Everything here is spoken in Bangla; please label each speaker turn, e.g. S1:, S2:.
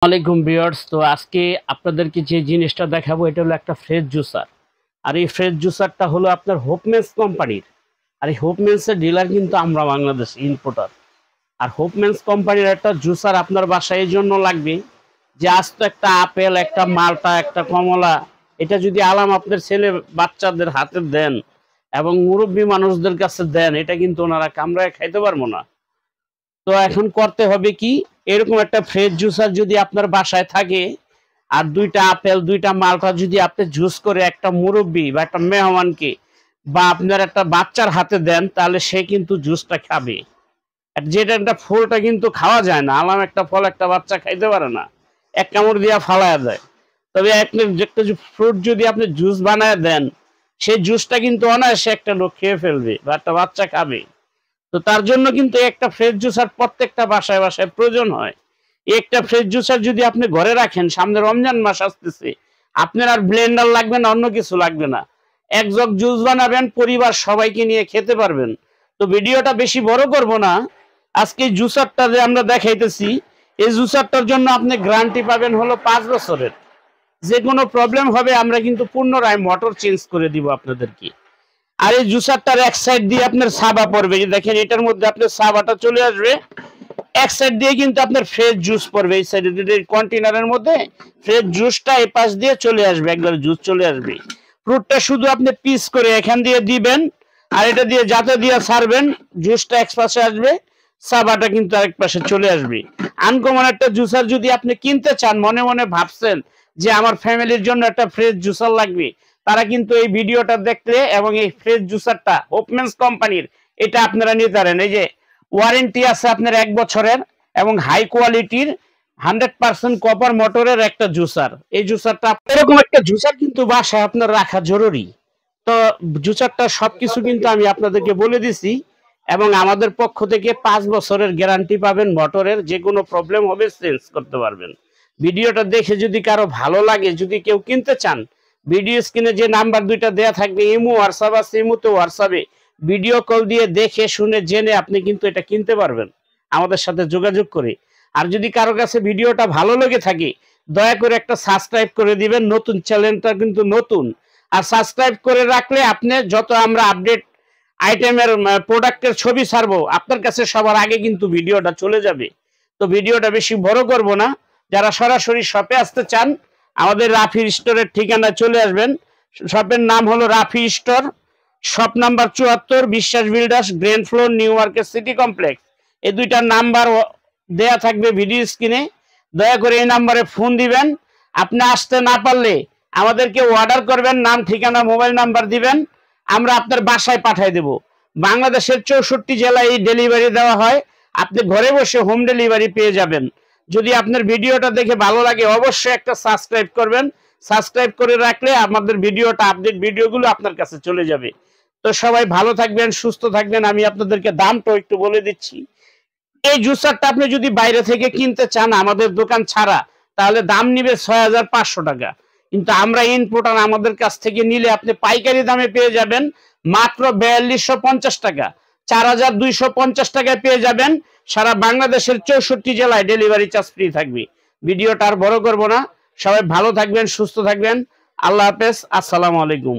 S1: আলাইকুম ভিউয়ার্স। তো আজকে আপনাদেরকে যে জিনিসটা দেখাবো এটা হলো একটা ফ্রেশ জুসার। আর এই ফ্রেশ জুসারটা হলো আপনার হোপমেন্স কোম্পানির। আর এই হোপমেন্সের ডিলার কিন্তু আমরা বাংলাদেশ ইম্পোর্টার। আর হোপমেন্স কোম্পানির একটা জুসার আপনার বাসায় এই জন্য লাগবে যে আস্ত একটা আপেল, একটা মালটা, একটা কমলা, এটা যদি আলাম আপনার ছেলে বাচ্চাদের হাতে দেন এবং মুরব্বী মানুষদের কাছে দেন, এটা কিন্তু ওনারা কামড়ায় খাইতে পারবো না। তো এখন করতে হবে কি, এরকম একটা ফ্রেশ জুসার যদি আপনার বাসায় থাকে আর দুইটা আপেল, দুইটা মালটা যদি আপনি জুস করে একটা মুরব্বী বা একটা মেহমানকে বা আপনার একটা বাচ্চার হাতে দেন, তাহলে সে কিন্তু জুসটা খাবে। আর যেটা একটা ফলটা কিন্তু খাওয়া যায় না, আলাম একটা ফল একটা বাচ্চা খাইতে পারে না, এক কামড় দিয়া ফালায়া দেয়। তবে একটা ফ্রুট যদি আপনি জুস বানায় দেন, সেই জুসটা কিন্তু অনায়াসে একটা লোক খেয়ে ফেলবে বা একটা বাচ্চা খাবে। তো তার জন্য কিন্তু একটা ফ্রেশ জুসার প্রত্যেকটা বাসায় বাসায় প্রয়োজন হয়। একটা ফ্রেশ জুসার যদি আপনি ঘরে রাখেন, সামনে রমজান মাস আসতেছে, আপনার আর ব্লেন্ডার লাগবে না, অন্য কিছু লাগবে না, এক জগ জুস বানাবেন, পরিবার সবাইকে নিয়ে খেতে পারবেন। তো ভিডিওটা বেশি বড় করব না। আজকে এই জুসারটা যে আমরা দেখাইতেছি, এই জুসারটার জন্য আপনি গ্যারান্টি পাবেন হলো 5 বছরের। যে কোনো প্রবলেম হবে আমরা কিন্তু পুনরায় মোটর চেঞ্জ করে দিব আপনাদেরকে। আর এই জুসারটার এক সাইড দিয়ে আপনার সাবা পড়বে, যে দেখেন এটার মধ্যে আপনার সাবাটা চলে আসবে, এক সাইড দিয়ে কিন্তু আপনার ফ্রেশ জুস পড়বে, এই সাইডে কন্টেনারের মধ্যে ফ্রেশ জুসটা এই পাশ দিয়ে চলে আসবে, একবার জুস চলে আসবে। ফ্রুটটা শুধু আপনি পিস করে এখান দিয়ে দিবেন আর এটা দিয়ে যাতে দিয়ে ছাড়বেন, জুসটা এক পাশে আসবে, সাবাটা কিন্তু আরেক পাশে চলে আসবে। আনকমন একটা জুসার যদি আপনি কিনতে চান, মনে মনে ভাবছেন যে আমার ফ্যামিলির জন্য একটা ফ্রেশ জুসার লাগবে, তারা কিন্তু এই ভিডিওটা দেখলে এবং এই ফ্রেশ জুসারটা হোপমেন্স কোম্পানির, এটা আপনারা নিতে পারেন। এই যে ওয়ারেন্টি আছে আপনার 1 বছরের এবং হাই কোয়ালিটির 100% কপার মোটরের একটা জুসার। এই জুসারটা এরকম একটা জুসার কিন্তু বাসায় আপনার রাখা জরুরি। তো জুসারটা সবকিছু কিন্তু আমি আপনাদেরকে বলে দিছি এবং আমাদের পক্ষ থেকে 5 বছরের গ্যারান্টি পাবেন। মোটরের যে কোনো প্রবলেম হবে চেঞ্জ করতে পারবেন। ভিডিওটা দেখে যদি কারো ভালো লাগে, যদি কেউ কিনতে চান, ভিডিও স্ক্রিনে যে নাম্বার দুইটা দেয়া থাকবে, ইমো হোয়াটসঅ্যাপ আছে, ইমোতে হোয়াটসঅ্যাপে ভিডিও কল দিয়ে দেখে শুনে জেনে আপনি কিন্তু এটা কিনতে পারবেন আমাদের সাথে যোগাযোগ করে। আর যদি কারো কাছে ভিডিওটা ভালো লেগে থাকে, দয়া করে একটা সাবস্ক্রাইব করে দিবেন। নতুন চ্যানেলটা কিন্তু নতুন, আর সাবস্ক্রাইব করে রাখলে আপনি যত আমরা আপডেট আইটেমের প্রোডাক্টের ছবি ছাড়বো, আপনার কাছে সবার আগে কিন্তু ভিডিওটা চলে যাবে। তো ভিডিওটা বেশি বড় করব না। যারা সরাসরি শপে আসতে চান, আমাদের রাফি স্টোরের ঠিকানা চলে আসবেন। শপের নাম হলো রাফি স্টোর, শপ নাম্বার 74, বিশ্বাস builders, grand floor, new market city complex. এই দুইটা নাম্বার দেয়া থাকবে ভিডিও স্ক্রিনে। দয়া করে এই নাম্বারে ফোন দিবেন। আপনি আসতে না পারলে আমাদেরকে অর্ডার করবেন, নাম ঠিকানা মোবাইল নাম্বার দিবেন, আমরা আপনার বাসায় পাঠিয়ে দেব। বাংলাদেশের 64 জেলায় এই ডেলিভারি দেওয়া হয়। আপনি ঘরে বসে হোম ডেলিভারি পেয়ে যাবেন। যদি আপনার ভিডিওটা দেখে ভালো লাগে, অবশ্যই একটা সাবস্ক্রাইব করবেন। সাবস্ক্রাইব করে রাখলে আমাদের ভিডিওটা, আপডেট ভিডিওগুলো আপনার কাছে চলে যাবে। তো সবাই ভালো থাকবেন, সুস্থ থাকবেন। আমি আপনাদেরকে দামটা একটু বলে দিচ্ছি। এই জুসারটা আপনি যদি বাইরে থেকে কিনতে চান আমাদের দোকান ছাড়া, তাহলে দাম নিবে 6500 টাকা। কিন্তু আমরা ইম্পোর্টার, আমাদের কাছ থেকে নিলে আপনি পাইকারি দামে পেয়ে যাবেন মাত্র 4250 টাকা, 4250 টাকায় পেয়ে যাবেন। সারা বাংলাদেশের 64 জেলায় ডেলিভারি চার্জ ফ্রি থাকবে। ভিডিওটা আর বড় করব না। সবাই ভালো থাকবেন, সুস্থ থাকবেন। আল্লাহ হাফেজ, আসসালামু আলাইকুম।